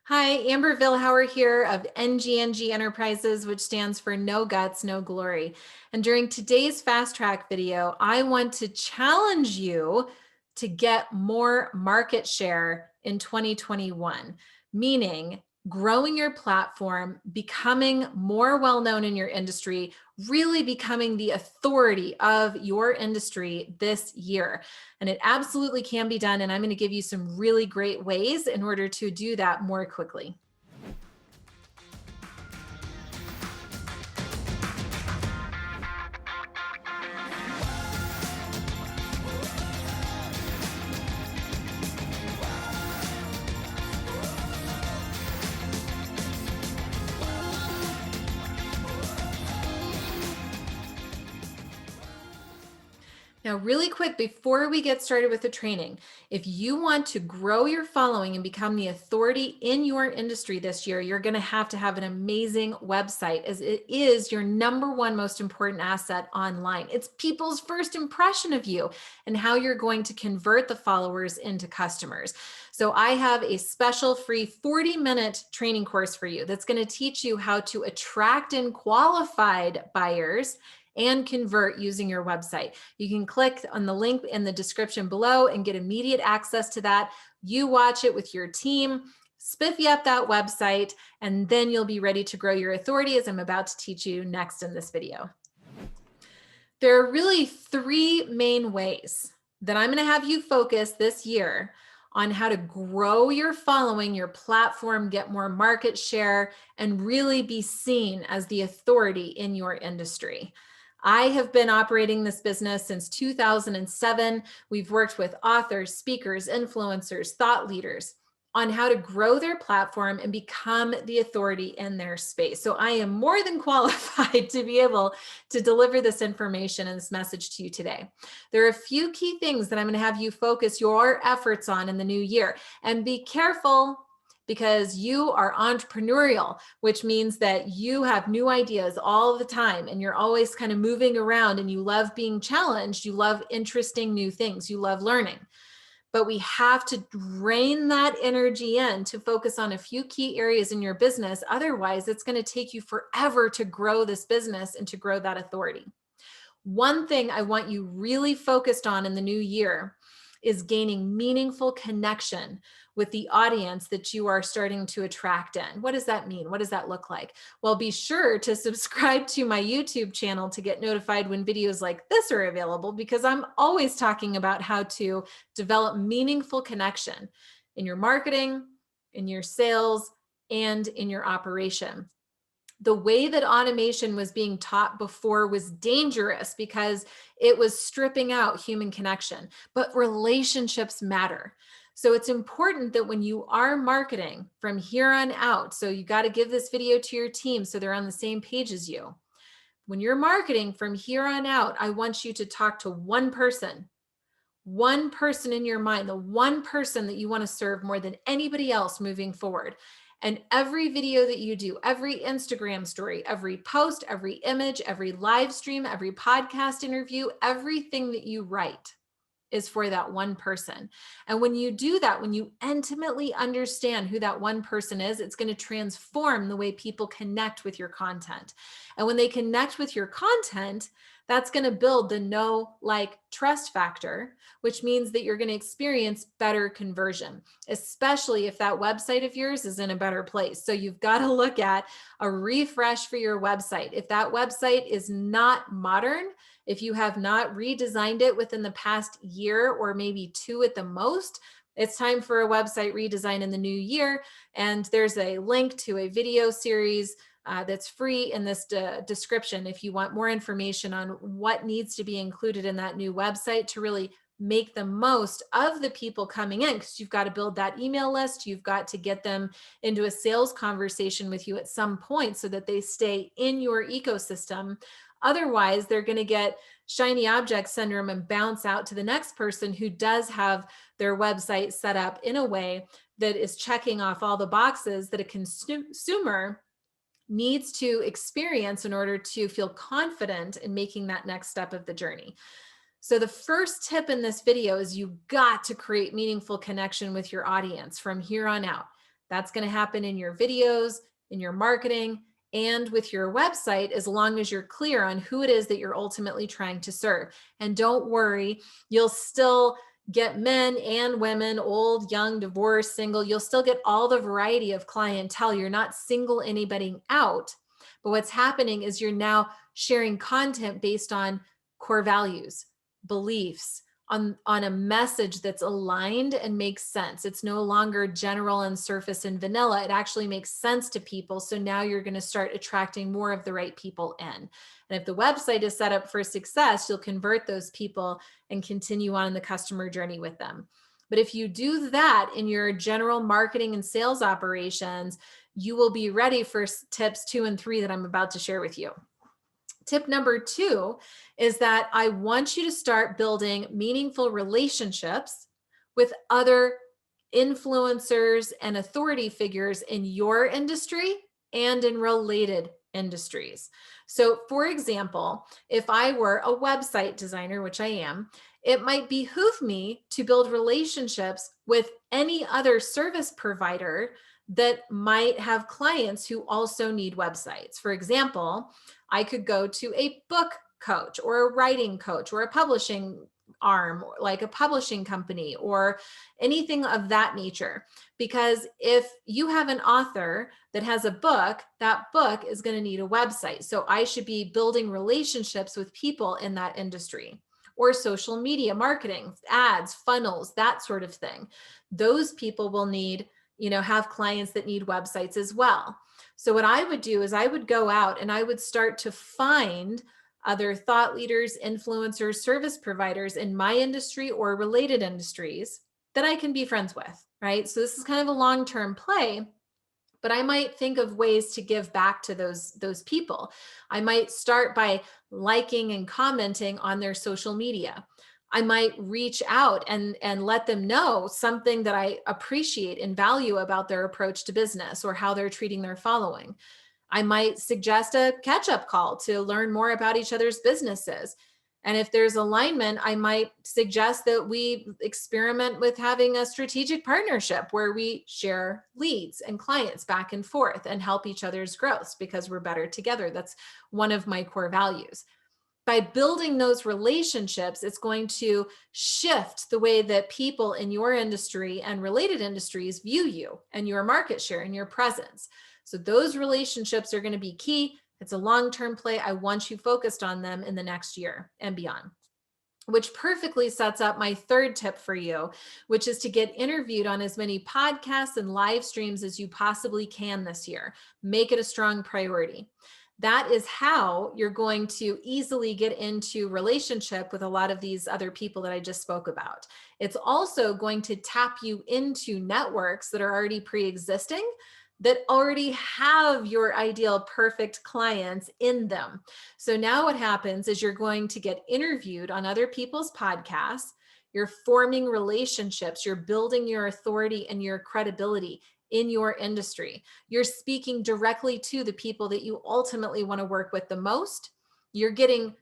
Hi, Amber Vilhauer here of NGNG Enterprises, which stands for No Guts, No Glory. And during today's fast track video, I want to challenge you to get more market share in 2021, meaning growing your platform, becoming more well-known in your industry, really becoming the authority of your industry this year. And it absolutely can be done. And I'm going to give you some really great ways in order to do that more quickly. Now, really quick, before we get started with the training, if you want to grow your following and become the authority in your industry this year, you're going to have an amazing website, as it is your number one most important asset online. It's people's first impression of you and how you're going to convert the followers into customers. So I have a special free 40-minute training course for you that's going to teach you how to attract in qualified buyers and convert using your website. You can click on the link in the description below and get immediate access to that. You watch it with your team, spiffy up that website, and then you'll be ready to grow your authority, as I'm about to teach you next in this video. There are really three main ways that I'm going to have you focus this year on how to grow your following, your platform, get more market share, and really be seen as the authority in your industry. I have been operating this business since 2007. We've worked with authors, speakers, influencers, thought leaders on how to grow their platform and become the authority in their space. So I am more than qualified to be able to deliver this information and this message to you today. There are a few key things that I'm going to have you focus your efforts on in the new year. And be careful, because you are entrepreneurial, which means that you have new ideas all the time and you're always kind of moving around, and you love being challenged. You love interesting new things. You love learning. But we have to rein that energy in to focus on a few key areas in your business. Otherwise, it's going to take you forever to grow this business and to grow that authority. One thing I want you really focused on in the new year is gaining meaningful connection with the audience that you are starting to attract in. What does that mean? What does that look like? Well, be sure to subscribe to my YouTube channel to get notified when videos like this are available, because I'm always talking about how to develop meaningful connection in your marketing, in your sales, and in your operation. The way that automation was being taught before was dangerous because it was stripping out human connection, but relationships matter. So it's important that when you are marketing from here on out, so you got to give this video to your team so they're on the same page as you. When you're marketing from here on out, I want you to talk to one person in your mind, the one person that you want to serve more than anybody else moving forward. And every video that you do, every Instagram story, every post, every image, every live stream, every podcast interview, everything that you write is for that one person. And when you do that, when you intimately understand who that one person is, it's going to transform the way people connect with your content. And when they connect with your content, that's going to build the know, like, trust factor, which means that you're going to experience better conversion, especially if that website of yours is in a better place. So you've got to look at a refresh for your website. If that website is not modern, if you have not redesigned it within the past year or maybe two at the most, it's time for a website redesign in the new year. And there's a link to a video series that's free in this description if you want more information on what needs to be included in that new website to really make the most of the people coming in, because you've got to build that email list. You've got to get them into a sales conversation with you at some point so that they stay in your ecosystem. Otherwise, they're going to get shiny object syndrome and bounce out to the next person who does have their website set up in a way that is checking off all the boxes that a consumer needs to experience in order to feel confident in making that next step of the journey. So the first tip in this video is you got to create meaningful connection with your audience from here on out. That's going to happen in your videos, in your marketing, and with your website, as long as you're clear on who it is that you're ultimately trying to serve. And don't worry, you'll still get men and women, old, young, divorced, single. You'll still get all the variety of clientele. You're not single anybody out. But what's happening is you're now sharing content based on core values, beliefs, on a message that's aligned and makes sense. It's no longer general and surface and vanilla. It actually makes sense to people. So now you're going to start attracting more of the right people in. And if the website is set up for success, you'll convert those people and continue on the customer journey with them. But if you do that in your general marketing and sales operations, you will be ready for tips 2 and 3 that I'm about to share with you. Tip number 2 is that I want you to start building meaningful relationships with other influencers and authority figures in your industry and in related industries. So, for example, if I were a website designer, which I am, it might behoove me to build relationships with any other service provider that might have clients who also need websites. For example, I could go to a book coach or a writing coach or a publishing arm, like a publishing company or anything of that nature. Because if you have an author that has a book, that book is going to need a website. So I should be building relationships with people in that industry. Or social media marketing, ads, funnels, that sort of thing. Those people will need, have clients that need websites as well. So what I would do is I would go out and I would start to find other thought leaders, influencers, service providers in my industry or related industries that I can be friends with, right? So this is kind of a long-term play, but I might think of ways to give back to those people. I might start by liking and commenting on their social media. I might reach out and let them know something that I appreciate and value about their approach to business or how they're treating their following. I might suggest a catch-up call to learn more about each other's businesses. And if there's alignment, I might suggest that we experiment with having a strategic partnership where we share leads and clients back and forth and help each other's growth because we're better together. That's one of my core values. By building those relationships, it's going to shift the way that people in your industry and related industries view you and your market share and your presence. So those relationships are going to be key. It's a long-term play. I want you focused on them in the next year and beyond, which perfectly sets up my third tip for you, which is to get interviewed on as many podcasts and live streams as you possibly can this year. Make it a strong priority. That is how you're going to easily get into relationship with a lot of these other people that I just spoke about. It's also going to tap you into networks that are already pre-existing, that already have your ideal perfect clients in them. So now what happens is you're going to get interviewed on other people's podcasts. You're forming relationships. You're building your authority and your credibility in your industry. You're speaking directly to the people that you ultimately want to work with the most. You're getting,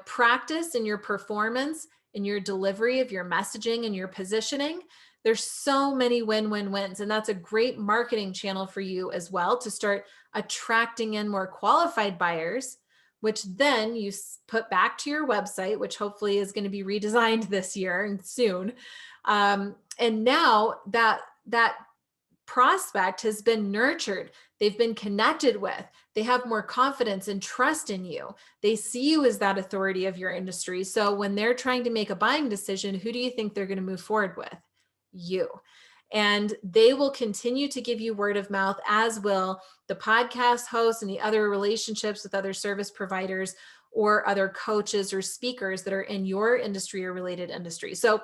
practice in your performance, in your delivery of your messaging and your positioning. There's so many win-win-wins, and that's a great marketing channel for you as well to start attracting in more qualified buyers, which then you put back to your website, which hopefully is going to be redesigned this year and soon. And now that prospect has been nurtured, they've been connected with, they have more confidence and trust in you. They see you as that authority of your industry. So when they're trying to make a buying decision, who do you think they're going to move forward with? You. And they will continue to give you word of mouth, as will the podcast hosts and the other relationships with other service providers or other coaches or speakers that are in your industry or related industry. So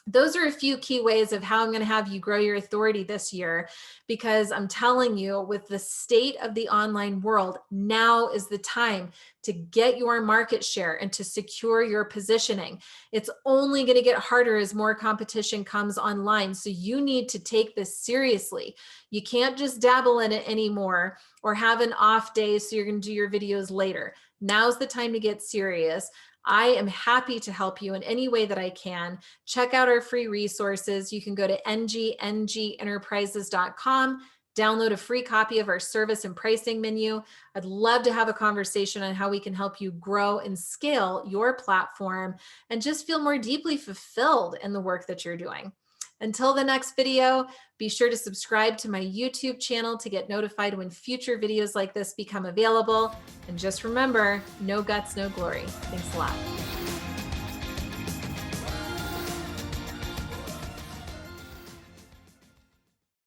those are a few key ways of how I'm going to have you grow your authority this year, because I'm telling you, with the state of the online world, now is the time to get your market share and to secure your positioning. It's only going to get harder as more competition comes online. So you need to take this seriously. You can't just dabble in it anymore or have an off day so you're going to do your videos later. Now's the time to get serious. I am happy to help you in any way that I can. Check out our free resources. You can go to ngrenterprises.com, download a free copy of our service and pricing menu. I'd love to have a conversation on how we can help you grow and scale your platform and just feel more deeply fulfilled in the work that you're doing. Until the next video, be sure to subscribe to my YouTube channel to get notified when future videos like this become available. And just remember, no guts, no glory. Thanks a lot.